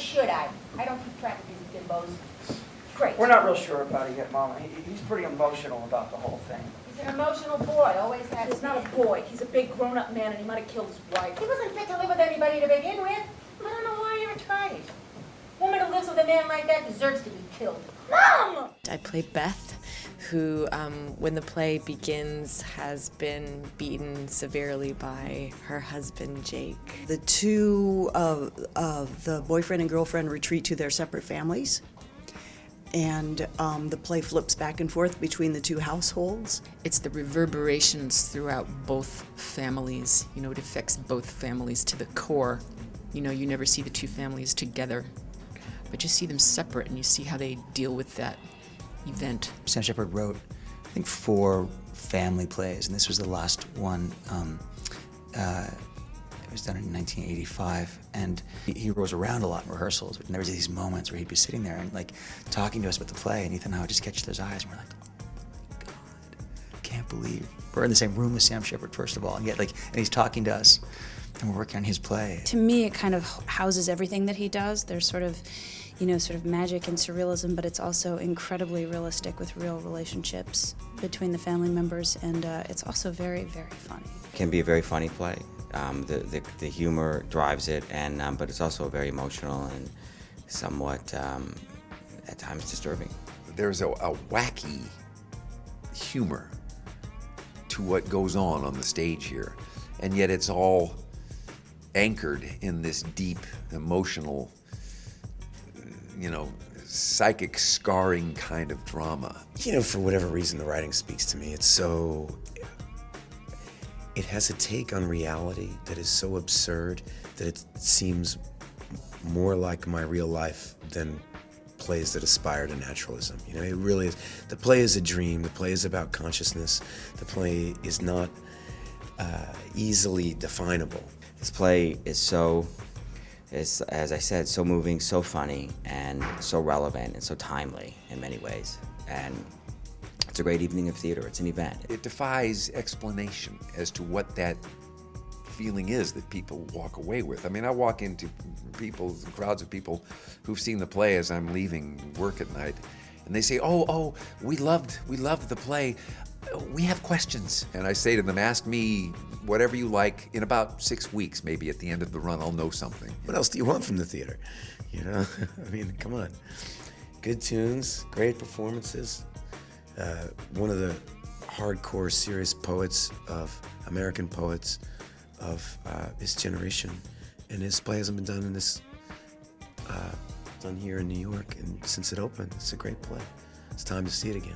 should I? I don't keep track of these bimbos. Great. We're not real sure about it yet, Mama. He's pretty emotional about the whole thing. He's an emotional boy, always has He's not a boy. He's a big grown-up man, and he might have killed his wife. He wasn't fit to live with anybody to begin with. I don't know why he ever tried it. A woman who lives with a man like that deserves to be killed. Mom! I play Beth, who, when the play begins, has been beaten severely by her husband, Jake. The two of the boyfriend and girlfriend retreat to their separate families, and the play flips back and forth between the two households. It's the reverberations throughout both families. You know, it affects both families to the core. You know, you never see the two families together, but you see them separate and you see how they deal with that event. Sam Shepard wrote, I think, 4 family plays, and this was the last one. It was done in 1985, and he rose around a lot in rehearsals, but there was these moments where he'd be sitting there and like talking to us about the play, and Ethan and I would just catch those eyes, and we're like, oh my God, can't believe we're in the same room with Sam Shepard, first of all, and yet and he's talking to us, and we're working on his play. To me, it kind of houses everything that he does. There's sort of magic and surrealism, but it's also incredibly realistic with real relationships between the family members, and it's also very, very funny. It can be a very funny play. The humor drives it, and but it's also very emotional and somewhat, at times, disturbing. There's a wacky humor to what goes on the stage here, and yet it's all anchored in this deep, emotional, psychic scarring kind of drama. For whatever reason, the writing speaks to me. It has a take on reality that is so absurd that it seems more like my real life than plays that aspire to naturalism. It really is. The play is a dream. The play is about consciousness. The play is not easily definable. This play is as I said, so moving, so funny, and so relevant and so timely in many ways. And it's a great evening of theater. It's an event. It defies explanation as to what that feeling is that people walk away with. I mean, I walk into crowds of people who've seen the play as I'm leaving work at night, and they say, oh, we loved the play. We have questions. And I say to them, ask me whatever you like. In about 6 weeks, maybe at the end of the run, I'll know something. What else do you want from the theater? I mean, come on. Good tunes, great performances. One of the hardcore, serious poets American poets of his generation, and his play hasn't been done done here in New York, and since it opened, it's a great play. It's time to see it again.